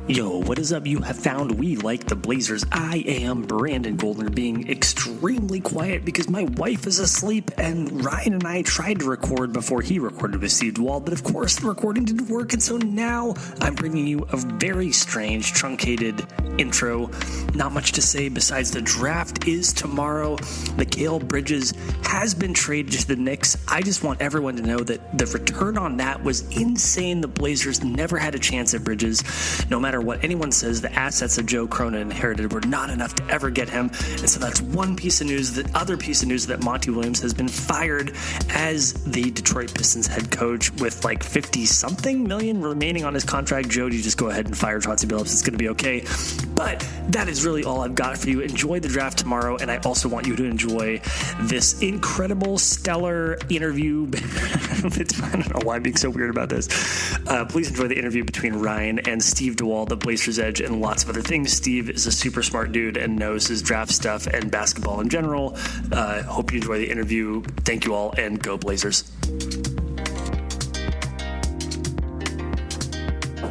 Yo, what is up? You have found We Like the Blazers. I am Brandon Goldner, being extremely quiet because my wife is asleep, and Ryan and I tried to record before he recorded with Steve Dewald, but of course the recording didn't work, and so now I'm bringing you a very strange, truncated intro. Not much to say besides the draft is tomorrow. Mikal Bridges has been traded to the Knicks. I just want everyone to know that the return on that was insane. The Blazers never had a chance at Bridges. No matter what anyone says, the assets of Joe Cronin inherited were not enough to ever get him. And so that's one piece of news. The other piece of news that Monty Williams has been fired as the Detroit Pistons head coach with like 50-something million remaining on his contract. Jody, just go ahead and fire Chauncey Billups. It's going to be okay. But that is really all I've got for you. Enjoy the draft tomorrow, and I also want you to enjoy this incredible, stellar interview. I don't know why I'm being so weird about this. Please enjoy the interview between Ryan and Steve Dewald, the Blazers Edge, and lots of other things. Steve is a super smart dude and knows his draft stuff and basketball in general. Hope you enjoy the interview. Thank you all, and go Blazers.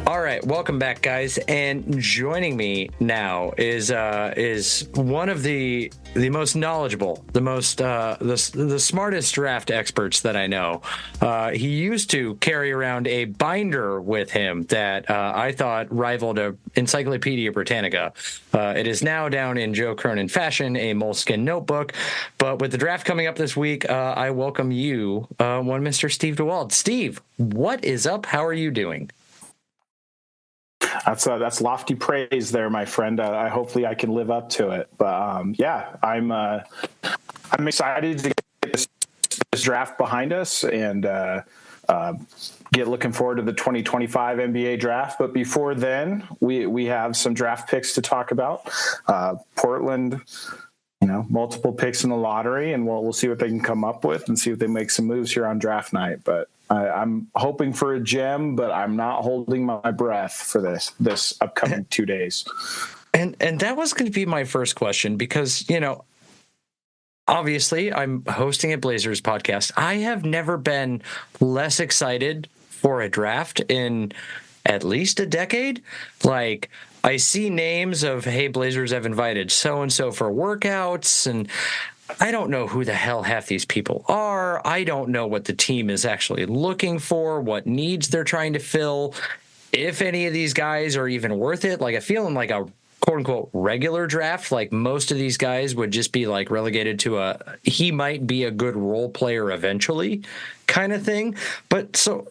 All right, welcome back, guys. And joining me now is one of the most knowledgeable, the smartest draft experts that I know. He used to carry around a binder with him that I thought rivaled a Encyclopedia Britannica. It is now down in Joe Cronin fashion, a moleskin notebook. But with the draft coming up this week, I welcome you, one Mr. Steve Dewald. Steve, what is up? How are you doing? That's lofty praise there, my friend. Hopefully I can live up to it. But yeah, I'm excited to get this draft behind us and get looking forward to the 2025 NBA draft. But before then, we have some draft picks to talk about. Portland, multiple picks in the lottery, and we'll see what they can come up with and see if they make some moves here on draft night. But I'm hoping for a gem, but I'm not holding my breath for this upcoming 2 days. And that was going to be my first question because, obviously I'm hosting a Blazers podcast. I have never been less excited for a draft in at least a decade. Like, I see names of, hey, Blazers have invited so-and-so for workouts, and I don't know who the hell half these people are. I don't know what the team is actually looking for, what needs they're trying to fill, if any of these guys are even worth it. Like, I feel in like a quote-unquote regular draft, like most of these guys would just be like relegated to he might be a good role player eventually kind of thing. But so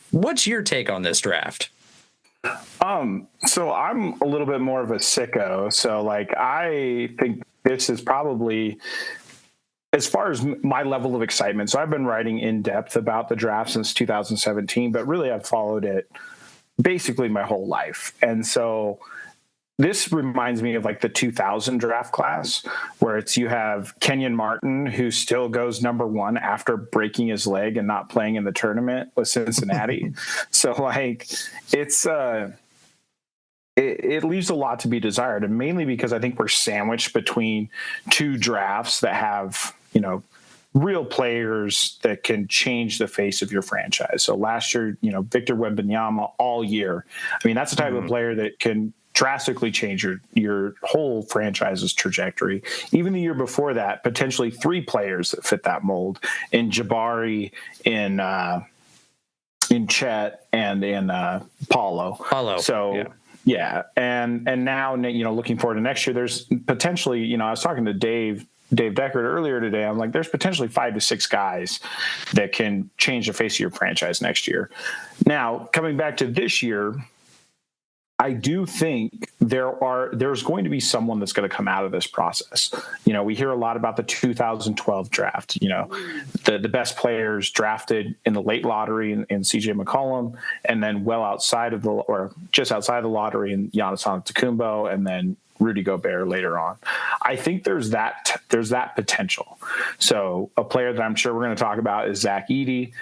what's your take on this draft? So I'm a little bit more of a sicko. So like, I think this is probably, as far as my level of excitement. So I've been writing in depth about the draft since 2017, but really I've followed it basically my whole life. And so this reminds me of like the 2000 draft class, where you have Kenyon Martin, who still goes number one after breaking his leg and not playing in the tournament with Cincinnati. So like, it leaves a lot to be desired, and mainly because I think we're sandwiched between two drafts that have, real players that can change the face of your franchise. So last year, Victor Wembanyama all year. I mean, that's the type of player that can drastically change your whole franchise's trajectory. Even the year before that, potentially three players that fit that mold in Jabari, in Chet, and in Paulo. So yeah. And now, looking forward to next year, there's potentially, I was talking to Dave Deckard earlier today. I'm like, there's potentially 5 to 6 guys that can change the face of your franchise next year. Now, coming back to this year, I do think there's going to be someone that's going to come out of this process. We hear a lot about the 2012 draft, the best players drafted in the late lottery in CJ McCollum, and then just outside the lottery in Giannis Antetokounmpo, and then Rudy Gobert later on. I think there's that potential. So a player that I'm sure we're going to talk about is Zach Edey.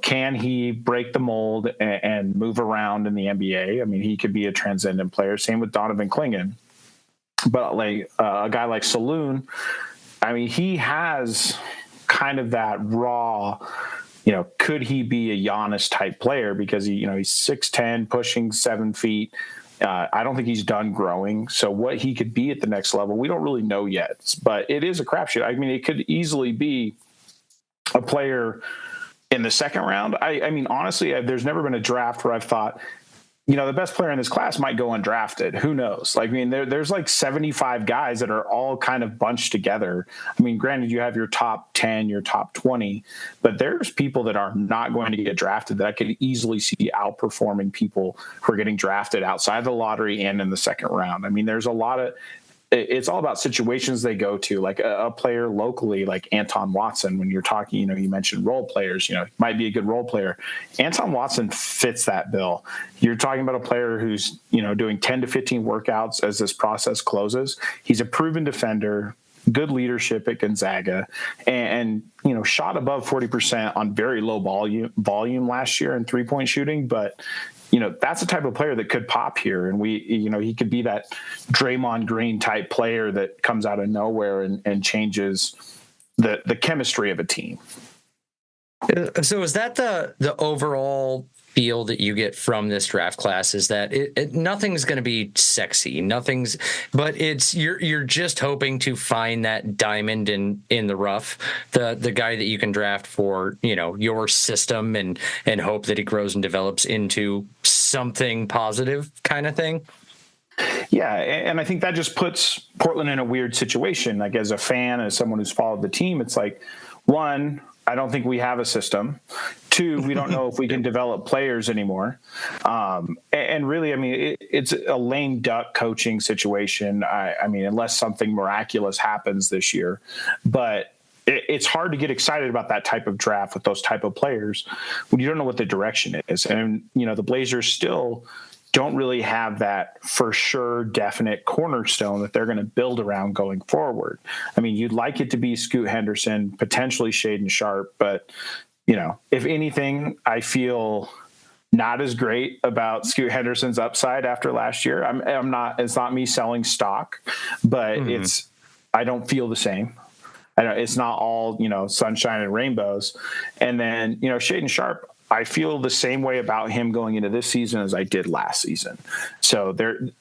Can he break the mold and move around in the NBA? I mean, he could be a transcendent player. Same with Donovan Clingan. But like a guy like Saloon, I mean, he has kind of that raw, could he be a Giannis type player? Because he's 6'10", pushing 7 feet. I don't think he's done growing. So what he could be at the next level, we don't really know yet. But it is a crapshoot. I mean, it could easily be a player in the second round. I mean, honestly, there's never been a draft where I've thought, the best player in this class might go undrafted. Who knows? Like, I mean, there's like 75 guys that are all kind of bunched together. I mean, granted, you have your top 10, your top 20, but there's people that are not going to get drafted that I could easily see outperforming people who are getting drafted outside the lottery and in the second round. I mean, there's a lot of, it's all about situations they go to, like a player locally, like Anton Watson. When you're talking, you mentioned role players, might be a good role player. Anton Watson fits that bill. You're talking about a player who's, doing 10 to 15 workouts as this process closes. He's a proven defender, good leadership at Gonzaga, and shot above 40% on very low volume last year in 3-point shooting. But that's the type of player that could pop here. And he could be that Draymond Green type player that comes out of nowhere and changes the chemistry of a team. So is that the overall feel that you get from this draft class, is that nothing's going to be sexy, but it's you're just hoping to find that diamond in the rough, the guy that you can draft for your system and hope that he grows and develops into something positive kind of thing. Yeah, and I think that just puts Portland in a weird situation. Like, as a fan, as someone who's followed the team, it's like, one, I don't think we have a system. Two, we don't know if we can develop players anymore. And really, I mean, it's a lame duck coaching situation. I mean, unless something miraculous happens this year. But it's hard to get excited about that type of draft with those type of players when you don't know what the direction is. And, the Blazers still don't really have that for sure definite cornerstone that they're going to build around going forward. I mean, you'd like it to be Scoot Henderson, potentially Shaedon Sharpe, but if anything, I feel not as great about Scoot Henderson's upside after last year. I'm not, it's not me selling stock, but I don't feel the same. It's not all, sunshine and rainbows. And then, Shaedon Sharpe, I feel the same way about him going into this season as I did last season. So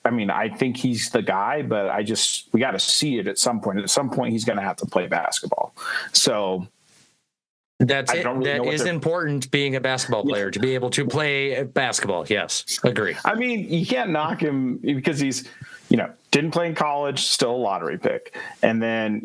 I think he's the guy, but we got to see it at some point. At some point, he's going to have to play basketball. So that's it. That is important, being a basketball player, to be able to play basketball. Yes, agree. I mean, you can't knock him because he's, didn't play in college, still a lottery pick. And then,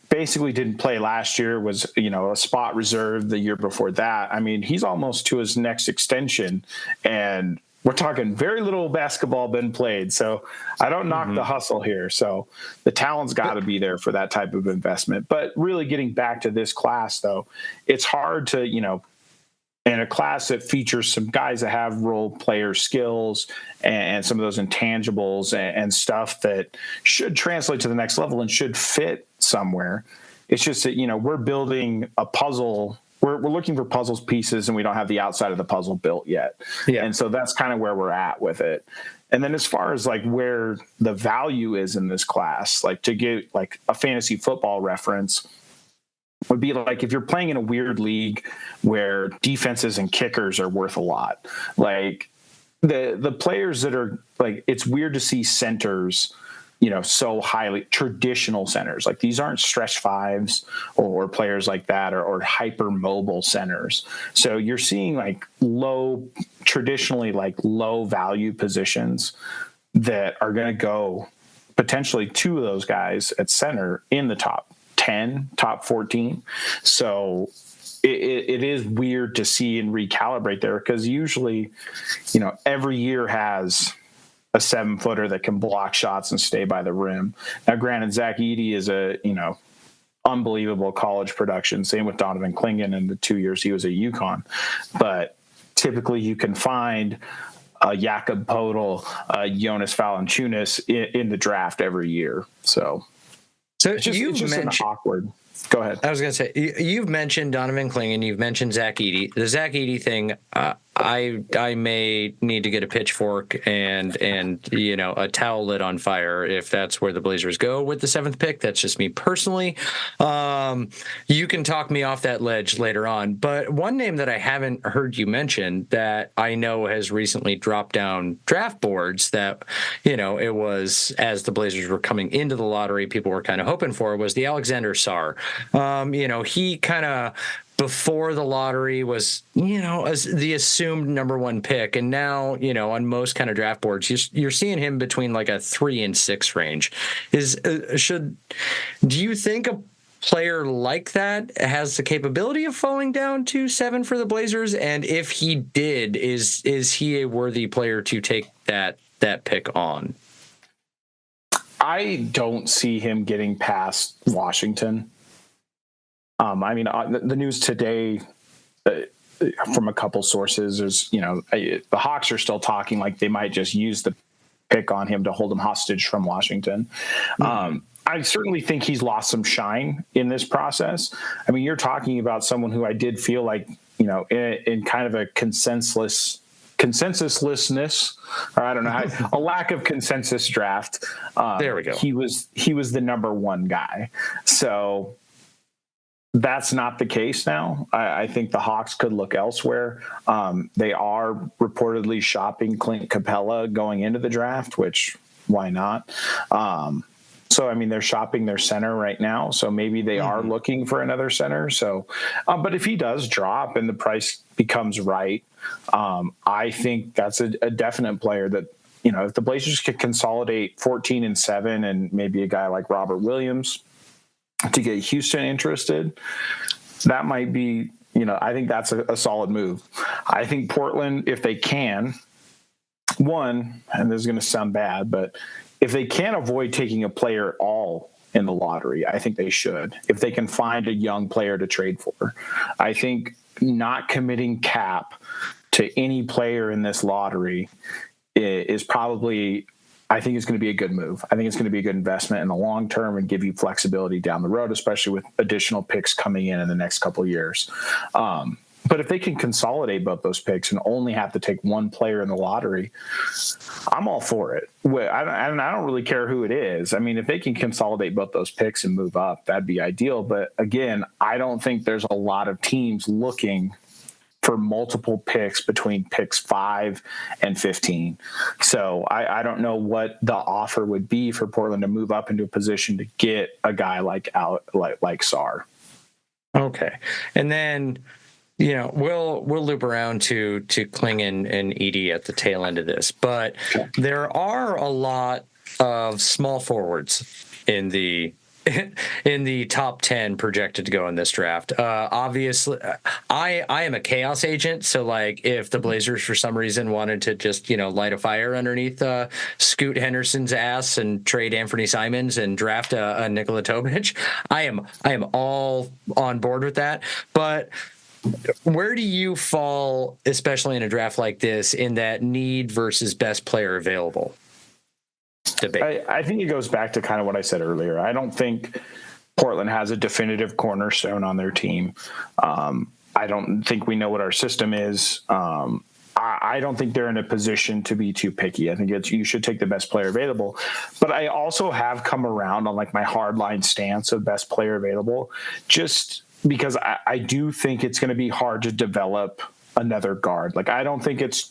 basically didn't play last year, was, a spot reserved the year before that. I mean, he's almost to his next extension, and we're talking very little basketball been played. So I don't knock the hustle here. So the talent's got to be there for that type of investment. But really getting back to this class, though, it's hard to, in a class that features some guys that have role player skills and some of those intangibles and stuff that should translate to the next level and should fit somewhere. It's just that, we're building a puzzle. We're looking for puzzle pieces, and we don't have the outside of the puzzle built yet. Yeah. And so that's kind of where we're at with it. And then as far as like where the value is in this class, like to get like a fantasy football reference, would be like if you're playing in a weird league where defenses and kickers are worth a lot. Like the players that are like, it's weird to see centers, so highly traditional centers. Like these aren't stretch fives or players like that or hyper mobile centers. So you're seeing like traditionally like low value positions that are going to go potentially 2 of those guys at center in the top 10, top 14. So it is weird to see and recalibrate there, because usually, every year has a 7-footer that can block shots and stay by the rim. Now, granted, Zach Edey is a, unbelievable college production. Same with Donovan Clingan in the 2 years he was at UConn. But typically you can find Jakob Podol, Jonas Valanciunas in the draft every year. So it's just an awkward. Go ahead. I was going to say, you've mentioned Donovan Clingan, you've mentioned Zach Edey. The Zach Edey thing, I may need to get a pitchfork and a towel lit on fire if that's where the Blazers go with the 7th pick. That's just me personally. You can talk me off that ledge later on. But one name that I haven't heard you mention that I know has recently dropped down draft boards that, it was as the Blazers were coming into the lottery, people were kind of hoping for was the Alexander Sarr. He kind of before the lottery was, as the assumed number 1 pick. And now, on most kind of draft boards, you're seeing him between like a 3 and 6 range. Do you think a player like that has the capability of falling down to 7 for the Blazers? And if he did, is he a worthy player to take that pick on? I don't see him getting past Washington. The news today from a couple sources is, the Hawks are still talking like they might just use the pick on him to hold him hostage from Washington. Mm-hmm. I certainly think he's lost some shine in this process. I mean, you're talking about someone who I did feel like, in kind of a consensuslessness, or I don't know, a lack of consensus draft. There we go. He was the number 1 guy. So that's not the case now. I think the Hawks could look elsewhere. They are reportedly shopping Clint Capella going into the draft, which why not? So, they're shopping their center right now. So maybe they are looking for another center. So, but if he does drop and the price becomes right, I think that's a definite player that, if the Blazers could consolidate 14 and 7 and maybe a guy like Robert Williams to get Houston interested, that might be, I think that's a solid move. I think Portland, if they can, and this is going to sound bad, but if they can't avoid taking a player at all in the lottery, I think they should. If they can find a young player to trade for, I think not committing cap to any player in this lottery is probably, I think it's going to be a good move. I think it's going to be a good investment in the long term and give you flexibility down the road, especially with additional picks coming in the next couple of years. But if they can consolidate both those picks and only have to take 1 player in the lottery, I'm all for it. I don't really care who it is. If they can consolidate both those picks and move up, that'd be ideal. But again, I don't think there's a lot of teams looking for multiple picks between picks 5 and 15. So I don't know what the offer would be for Portland to move up into a position to get a guy like Sarr. Okay. And then, we'll loop around to Kling and Edey at the tail end of this, but there are a lot of small forwards in the top 10 projected to go in this draft. Obviously, I am a chaos agent, so like if the Blazers for some reason wanted to just light a fire underneath Scoot Henderson's ass and trade Anthony Simons and draft a Nikola Tomic, I am all on board with that. But where do you fall, especially in a draft like this, in that need versus best player available debate? I think it goes back to kind of what I said earlier. I don't think Portland has a definitive cornerstone on their team. I don't think we know what our system is. I don't think they're in a position to be too picky. I think you should take the best player available. But I also have come around on like my hardline stance of best player available, just because I do think it's going to be hard to develop another guard. Like I think it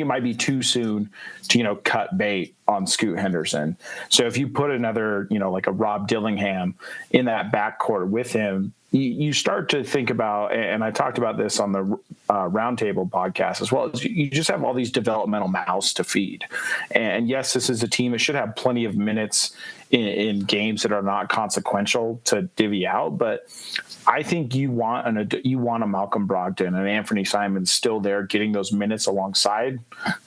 might be too soon to, cut bait on Scoot Henderson. So if you put another, like a Rob Dillingham in that backcourt with him, you start to think about, and I talked about this on the Roundtable podcast as well, is you just have all these developmental mouths to feed. And yes, this is a team that should have plenty of minutes in games that are not consequential to divvy out, but I think you want a Malcolm Brogdon and Anthony Simons still there getting those minutes alongside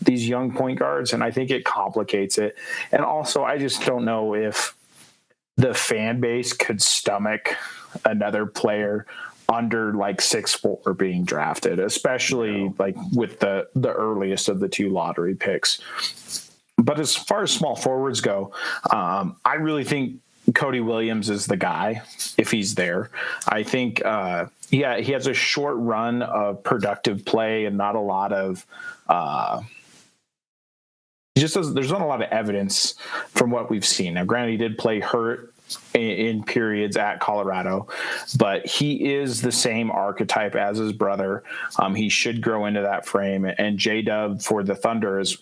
these young point guards, and I think it complicates it. And also, I just don't know if the fan base could stomach another player under like 6'4" being drafted, especially like with the earliest of the two lottery picks. But as far as small forwards go, I really think Cody Williams is the guy if he's there. I think, he has a short run of productive play and not a lot of, there's not a lot of evidence from what we've seen. Now, granted, he did play hurt in periods at Colorado, but he is the same archetype as his brother. He should grow into that frame. And J-Dub for the Thunder is,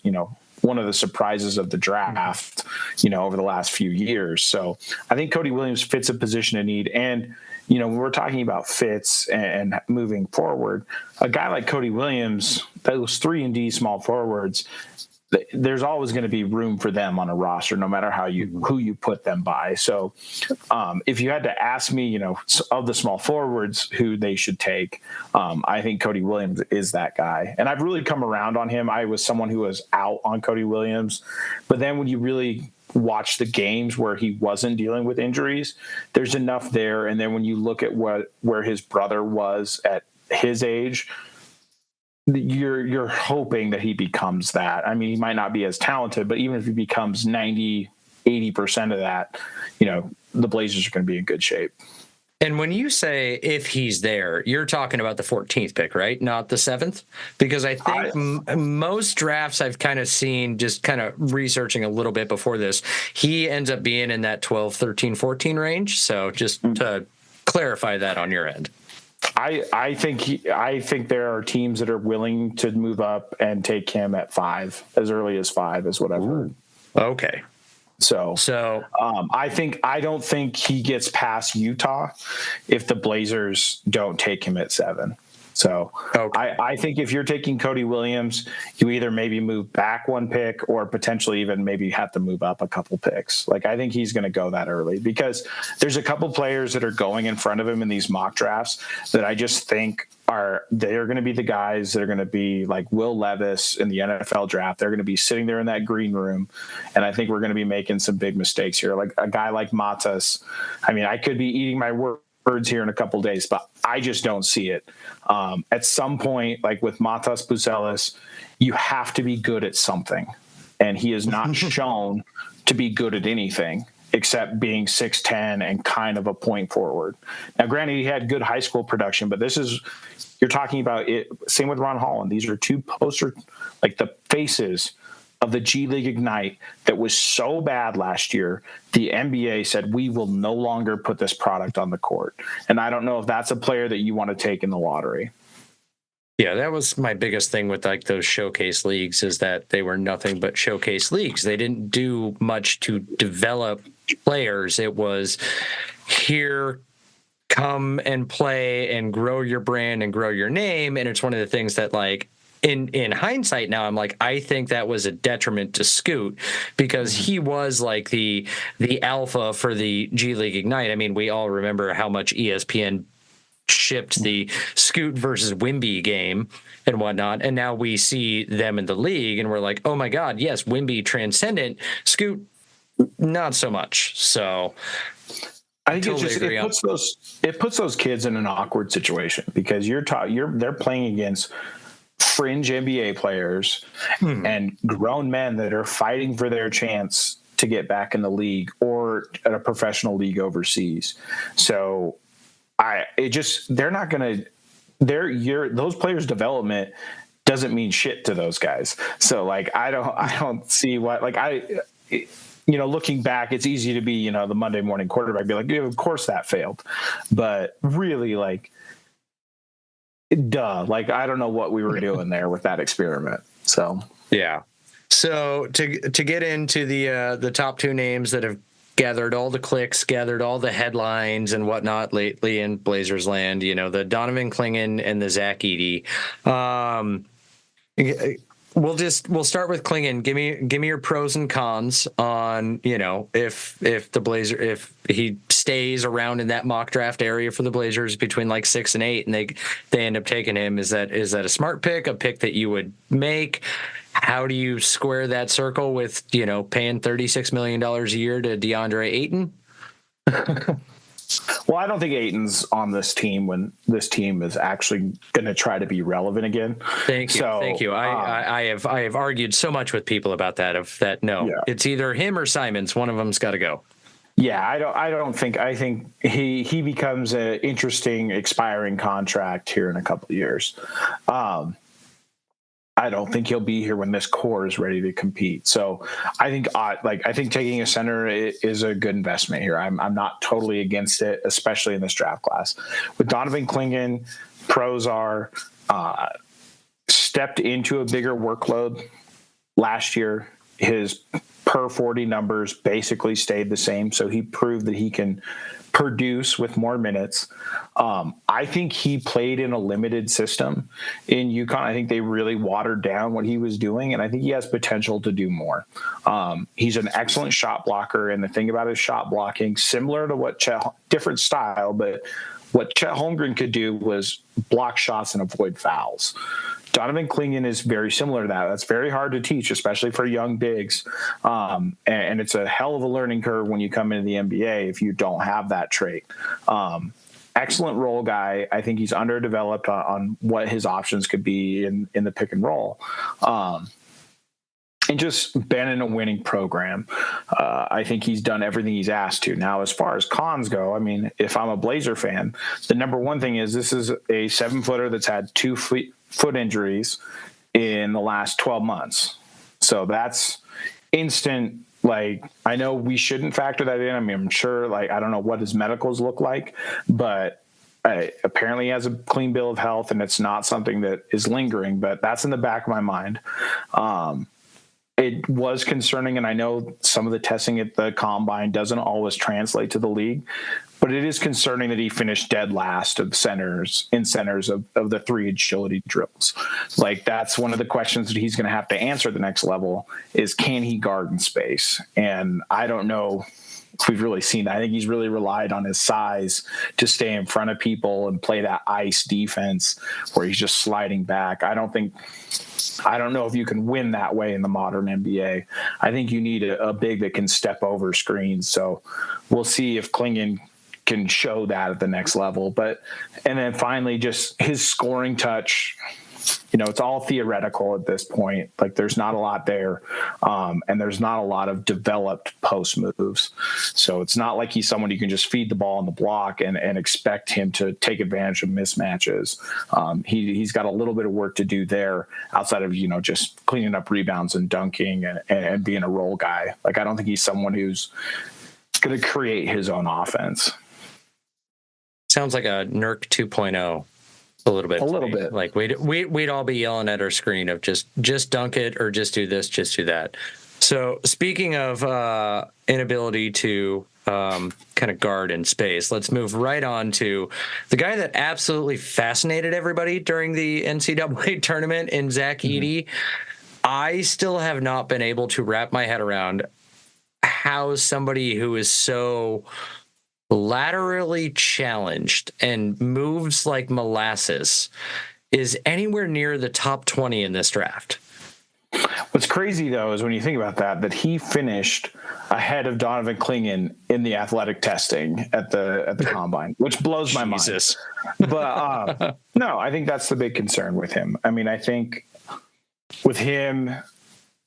one of the surprises of the draft, over the last few years. So I think Cody Williams fits a position of need. And, when we're talking about fits and moving forward, a guy like Cody Williams, those 3-and-D small forwards, there's always going to be room for them on a roster, no matter who you put them by. So if you had to ask me, of the small forwards who they should take, I think Cody Williams is that guy. And I've really come around on him. I was someone who was out on Cody Williams, but then when you really watch the games where he wasn't dealing with injuries, there's enough there. And then when you look at where his brother was at his age, you're hoping that he becomes that. I mean, he might not be as talented, but even if he becomes 90-80% of that, the Blazers are going to be in good shape. And when you say if he's there, you're talking about the 14th pick, right? Not the 7th? Because I think most drafts I've kind of seen, just kind of researching a little bit before this, he ends up being in that 12, 13, 14 range. So just to clarify that on your end. I think there are teams that are willing to move up and take him at 5, as early as 5 is what I've heard. Okay. So I don't think he gets past Utah if the Blazers don't take him at 7. So okay. I think if you're taking Cody Williams, you either maybe move back one pick or potentially even maybe have to move up a couple picks. Like, I think he's going to go that early because there's a couple players that are going in front of him in these mock drafts that I just think they're going to be the guys that are going to be like Will Levis in the NFL draft. They're going to be sitting there in that green room. And I think we're going to be making some big mistakes here. Like a guy like Matas. I mean, I could be eating my words here in a couple of days, but I just don't see it. At some point, like with Matas Buzelis, you have to be good at something. And he is not shown to be good at anything except being 6'10" and kind of a point forward. Now, granted, he had good high school production, but you're talking about it. Same with Ron Holland. These are two like the faces of the G League Ignite that was so bad last year. The NBA said, we will no longer put this product on the court. And I don't know if that's a player that you want to take in the lottery. Yeah, that was my biggest thing with like those showcase leagues, is that they were nothing but showcase leagues. They didn't do much to develop players. It was here, come and play and grow your brand and grow your name. And it's one of the things that, like, in hindsight now, I'm like, I think that was a detriment to Scoot, because he was like the alpha for the G League Ignite. I mean, we all remember how much ESPN shipped the Scoot versus Wimby game and whatnot, and now we see them in the league and we're like, oh my god, yes, Wimby transcendent, Scoot not so much. So I think it puts those kids in an awkward situation, because they're playing against fringe NBA players and grown men that are fighting for their chance to get back in the league or at a professional league overseas. So they're not going to, those players' development doesn't mean shit to those guys. So like, I don't see what, like, looking back, it's easy to be, the Monday morning quarterback, be like, yeah, of course that failed. But really, like, duh, like, I don't know what we were doing there with that experiment. So, yeah. So to get into the top two names that have gathered all the clicks, gathered all the headlines and whatnot lately in Blazers land, the Donovan Clingan and the Zach Edey. We'll start with Clingan. Give me your pros and cons on, if the Blazer, if he stays around in that mock draft area for the Blazers between like 6 and 8, and they end up taking him. Is that a smart pick, a pick that you would make? How do you square that circle with, paying $36 million a year to DeAndre Ayton? Well, I don't think Ayton's on this team when this team is actually going to try to be relevant again. Thank you. I have argued so much with people about that. No, yeah. It's either him or Simons. One of them's got to go. Yeah, I think he becomes an interesting expiring contract here in a couple of years. I don't think he'll be here when this core is ready to compete. So I think taking a center is a good investment here. I'm not totally against it, especially in this draft class. With Donovan Clingan, pros are stepped into a bigger workload last year. His per 40 numbers basically stayed the same. So he proved that he can produce with more minutes. I think he played in a limited system in UConn. I think they really watered down what he was doing, and I think he has potential to do more. He's an excellent shot blocker, and the thing about his shot blocking, similar to what different style, but what Chet Holmgren could do was block shots and avoid fouls. Donovan Clingan is very similar to that. That's very hard to teach, especially for young bigs. And it's a hell of a learning curve when you come into the NBA if you don't have that trait. Excellent role guy. I think he's underdeveloped on what his options could be in the pick and roll. And just been in a winning program. I think he's done everything he's asked to. Now, as far as cons go, I mean, if I'm a Blazer fan, the number one thing is this is a 7-footer that's had 2 foot injuries in the last 12 months. So that's instant. Like, I know we shouldn't factor that in. I mean, I'm sure, like, I don't know what his medicals look like, but apparently he has a clean bill of health and it's not something that is lingering, but that's in the back of my mind. It was concerning, and I know some of the testing at the combine doesn't always translate to the league, but it is concerning that he finished dead last of centers of the 3 agility drills. Like, that's one of the questions that he's going to have to answer at the next level is, can he guard in space? And I don't know if we've really seen that. I think he's really relied on his size to stay in front of people and play that ice defense where he's just sliding back. I don't know if you can win that way in the modern NBA. I think you need a big that can step over screens. So we'll see if Clingan can show that at the next level. And then finally, just his scoring touch, it's all theoretical at this point. Like, there's not a lot there. And there's not a lot of developed post moves. So it's not like he's someone you can just feed the ball in the block and expect him to take advantage of mismatches. He's got a little bit of work to do there outside of, just cleaning up rebounds and dunking and being a role guy. Like, I don't think he's someone who's going to create his own offense. Sounds like a Nurk 2.0. A little bit. Like, we'd all be yelling at our screen of just dunk it or just do this, just do that. So speaking of inability to kind of guard in space, let's move right on to the guy that absolutely fascinated everybody during the NCAA tournament in Zach Edey. I still have not been able to wrap my head around how somebody who is so laterally challenged and moves like molasses is anywhere near the top 20 in this draft. What's crazy, though, is when you think about that he finished ahead of Donovan Clingan in the athletic testing at the combine, which blows my mind. But no, I think that's the big concern with him. I mean, I think with him,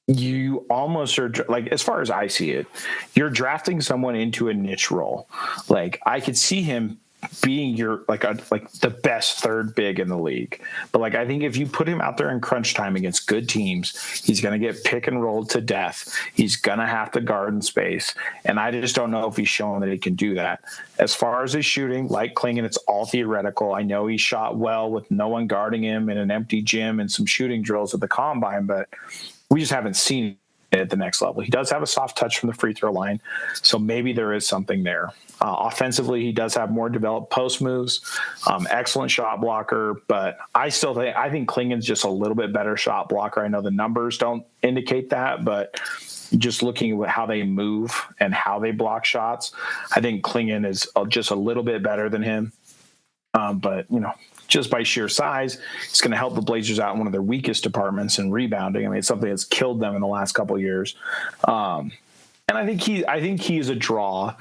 you almost are, like, as far as I see it, you're drafting someone into a niche role. Like, I could see him being your like the best third big in the league, but like, I think if you put him out there in crunch time against good teams, he's going to get pick and rolled to death. He's going to have to guard in space, and I just don't know if he's shown that he can do that. As far as his shooting, like Clingan, it's all theoretical. I know he shot well with no one guarding him in an empty gym and some shooting drills at the combine, but we just haven't seen it at the next level. He does have a soft touch from the free throw line, so maybe there is something there. Offensively, he does have more developed post moves, excellent shot blocker, but I think Clingan's just a little bit better shot blocker. I know the numbers don't indicate that, but just looking at how they move and how they block shots, I think Clingan is just a little bit better than him. But just by sheer size, it's going to help the Blazers out in one of their weakest departments in rebounding. I mean, it's something that's killed them in the last couple of years. And I think he is a draw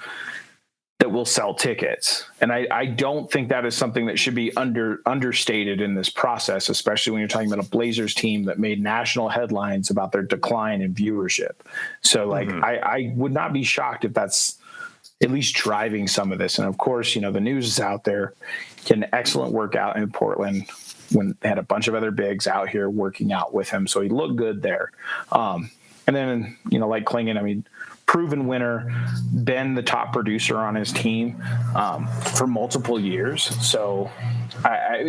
that will sell tickets. And I don't think that is something that should be understated in this process, especially when you're talking about a Blazers team that made national headlines about their decline in viewership. So, like, I would not be shocked if that's at least driving some of this. And of course, the news is out there. Getting an excellent workout in Portland when they had a bunch of other bigs out here working out with him. So he looked good there. And then, like Clingan, proven winner, been the top producer on his team for multiple years. So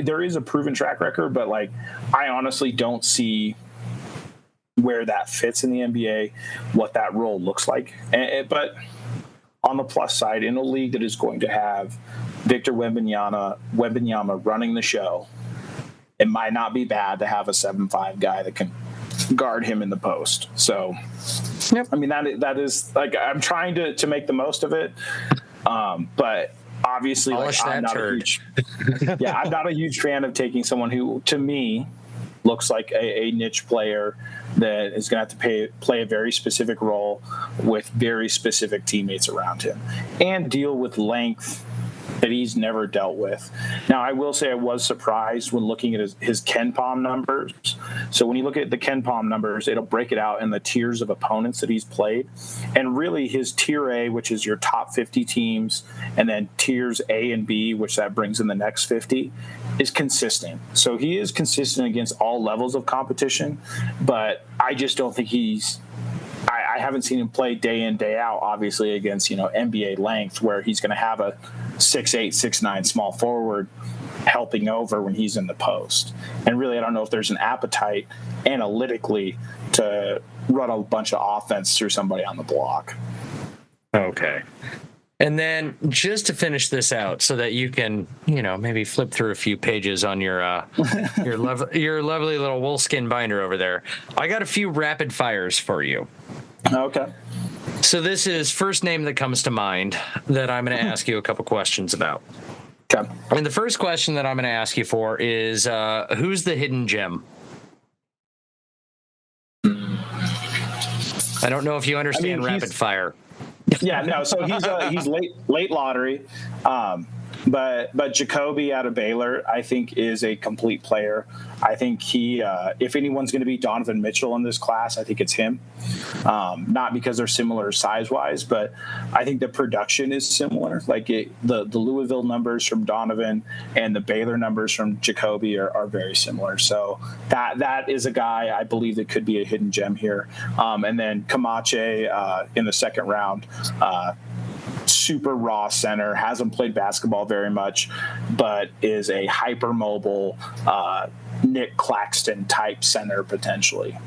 there is a proven track record, but I honestly don't see where that fits in the NBA, what that role looks like. But on the plus side, in a league that is going to have Victor Wembanyama running the show, it might not be bad to have a 7'5" guy that can guard him in the post. So, yep. That is I'm trying to make the most of it. But obviously, I'm not a huge fan of taking someone who, to me, looks like a niche player that is going to have to play a very specific role with very specific teammates around him and deal with length that he's never dealt with. Now, I will say I was surprised when looking at his KenPom numbers. So when you look at the KenPom numbers, it'll break it out in the tiers of opponents that he's played. And really his tier A, which is your top 50 teams, and then tiers A and B, which that brings in the next 50, is consistent. So he is consistent against all levels of competition, but I just don't think I haven't seen him play day in, day out, obviously, against, NBA length, where he's going to have a 6'8", 6'9" small forward helping over when he's in the post. And really, I don't know if there's an appetite analytically to run a bunch of offense through somebody on the block. Okay. And then just to finish this out so that you can, maybe flip through a few pages on your lovely little wolfskin binder over there, I got a few rapid fires for you. Okay. So this is first name that comes to mind that I'm going to ask you a couple questions about. Okay. And the first question that I'm going to ask you for is, who's the hidden gem? I don't know if you understand rapid fire. Yeah, no. So he's late lottery, but Jacoby out of Baylor, I think, is a complete player. I think he, if anyone's going to be Donovan Mitchell in this class, I think it's him. Not because they're similar size-wise, but I think the production is similar. The Louisville numbers from Donovan and the Baylor numbers from Jacoby are very similar. So that is a guy I believe that could be a hidden gem here. And then Camache in the second round. Super raw center, hasn't played basketball very much, but is a hypermobile Nick Claxton type center potentially.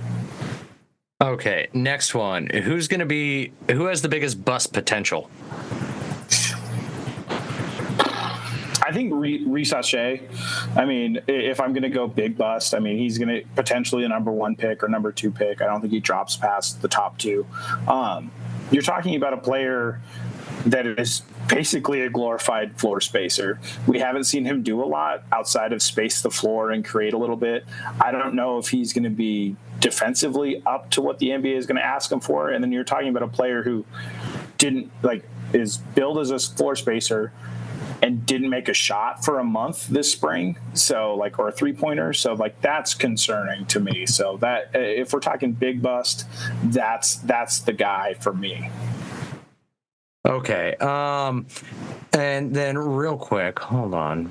Okay, next one. Who has the biggest bust potential? I think Reese Shea. If I'm going to go big bust, he's going to potentially a number 1 pick or number 2 pick. I don't think he drops past the top 2. You're talking about a player that is basically a glorified floor spacer. We haven't seen him do a lot outside of space the floor and create a little bit. I don't know if he's going to be defensively up to what the NBA is going to ask him for. And then you're talking about a player who is billed as a floor spacer and didn't make a shot for a month this spring. So or a 3-pointer. So that's concerning to me. So that if we're talking big bust, that's the guy for me. Okay. And then real quick, hold on.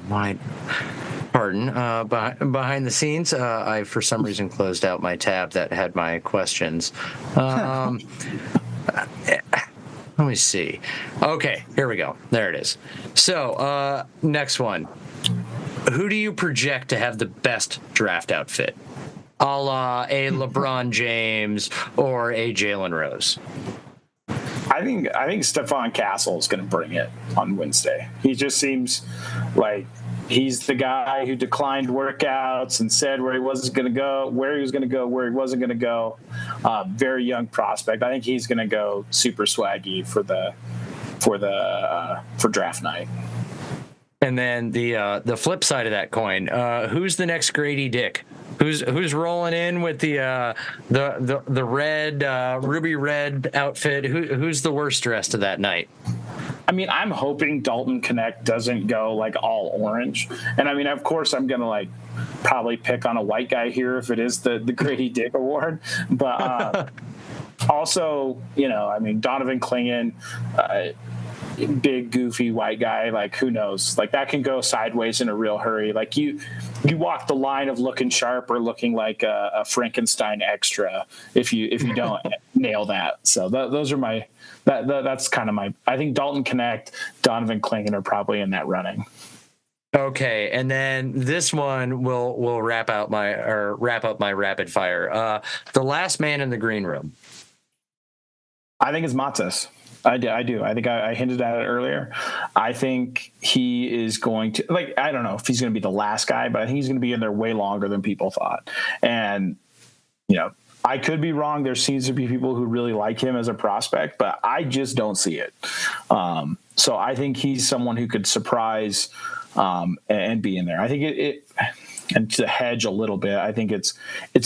Behind the scenes, I for some reason closed out my tab that had my questions. Let me see. Okay, here we go. There it is. So, next one. Who do you project to have the best draft outfit? A la a LeBron James or a Jalen Rose? I think Stephon Castle is going to bring it on Wednesday. He just seems like he's the guy who declined workouts and said where he wasn't going to go, where he was going to go, where he wasn't going to go. Very young prospect. I think he's going to go super swaggy for draft night. And then the flip side of that coin, who's the next Grady Dick? Who's rolling in with the red ruby red outfit? Who's the worst dressed of that night? I'm hoping Dalton Connect doesn't go all orange. And of course I'm going to probably pick on a white guy here if it is the Grady Dick award. But also, Donovan Clingan, big goofy white guy, like who knows? Like that can go sideways in a real hurry. Like you walk the line of looking sharp or looking like a Frankenstein extra if you don't nail that. So those are my that's kind of my. I think Dalton Connect, Donovan Clingan are probably in that running. Okay, and then this one will wrap up my rapid fire. The last man in the green room. I think it's Matas. I do. I think I hinted at it earlier. I think he is going to, like, I don't know if he's going to be the last guy, but I think he's going to be in there way longer than people thought. And, you know, I could be wrong. There seems to be people who really like him as a prospect, but I just don't see it. So I think he's someone who could surprise and be in there. I think it and to hedge a little bit, I think it's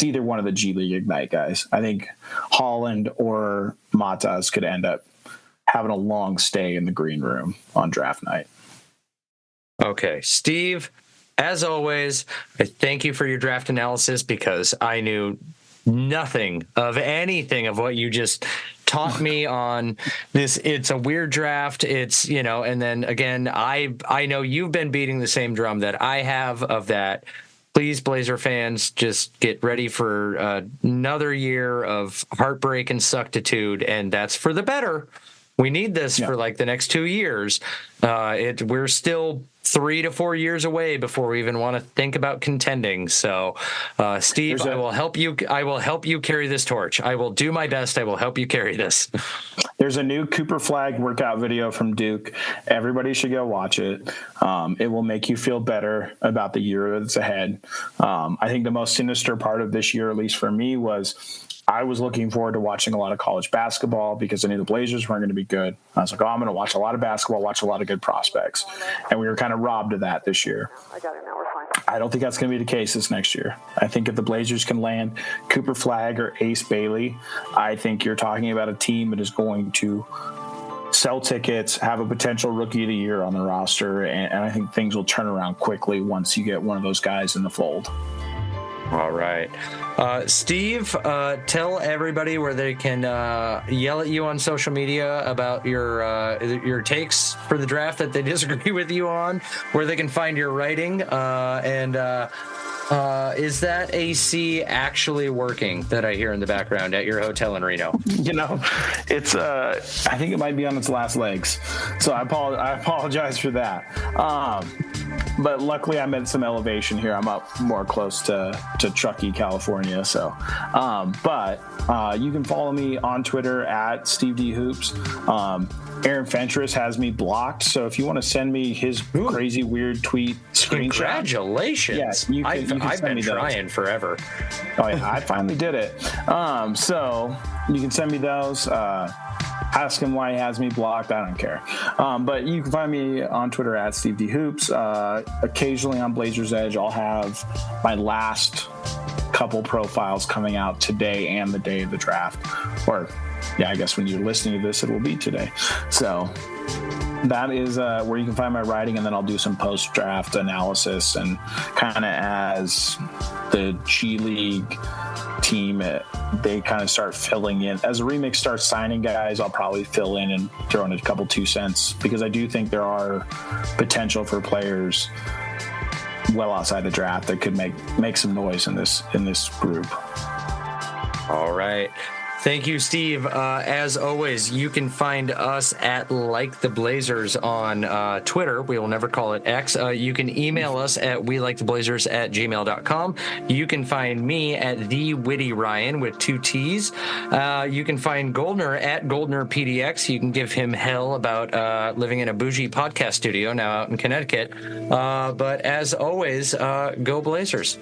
either one of the G League Ignite guys. I think Holland or Matas could end up having a long stay in the green room on draft night. Okay, Steve, as always, I thank you for your draft analysis because I knew nothing of anything of what you just taught me on this. It's a weird draft. It's, you know, and then again, I know you've been beating the same drum that I have of that. Please, Blazer fans, just get ready for another year of heartbreak and suctitude, and that's for the better. We need this for like the next 2 years. We're still 3 to 4 years away before we even want to think about contending. So, Steve, I will help you. I will help you carry this torch. I will do my best. I will help you carry this. There's a new Cooper Flag workout video from Duke. Everybody should go watch it. It will make you feel better about the year that's ahead. I think the most sinister part of this year, at least for me, was I was looking forward to watching a lot of college basketball because I knew the Blazers weren't going to be good. I was like, I'm going to watch a lot of basketball, watch a lot of good prospects. And we were kind of robbed of that this year. I got it now. We're fine. I don't think that's going to be the case this next year. I think if the Blazers can land Cooper Flag or Ace Bailey, I think you're talking about a team that is going to sell tickets, have a potential rookie of the year on the roster, and I think things will turn around quickly once you get one of those guys in the fold. All right. Steve, tell everybody where they can yell at you on social media about your takes for the draft that they disagree with you on, where they can find your writing, and is that AC actually working that I hear in the background at your hotel in Reno? You know, it's I think it might be on its last legs, so I apologize for that. But luckily I'm at some elevation here. I'm up more close to Truckee, California. So, but you can follow me on Twitter at Steve D Hoops. Aaron Fentress has me blocked. So if you want to send me his crazy weird tweet screenshot. Congratulations. Yes, you can I've been trying forever. Oh yeah, I finally did it. So you can send me those. Ask him why he has me blocked. I don't care. But you can find me on Twitter at Steve D Hoops. Occasionally on Blazers Edge, I'll have my last couple profiles coming out today and the day of the draft. Or, yeah, I guess when you're listening to this, it will be today. So that is where you can find my writing, and then I'll do some post-draft analysis and kind of as the G League team, they kind of start filling in. As the remix starts signing guys, I'll probably fill in and throw in a couple 2 cents because I do think there are potential for players well outside the draft that could make some noise in this group. All right. Thank you, Steve. As always, you can find us at Like the Blazers on Twitter. We will never call it X. You can email us at weliktheblazers@gmail.com. You can find me at TheWittyRyan with 2 T's. You can find Goldner at GoldnerPDX. You can give him hell about living in a bougie podcast studio now out in Connecticut. But as always, go Blazers.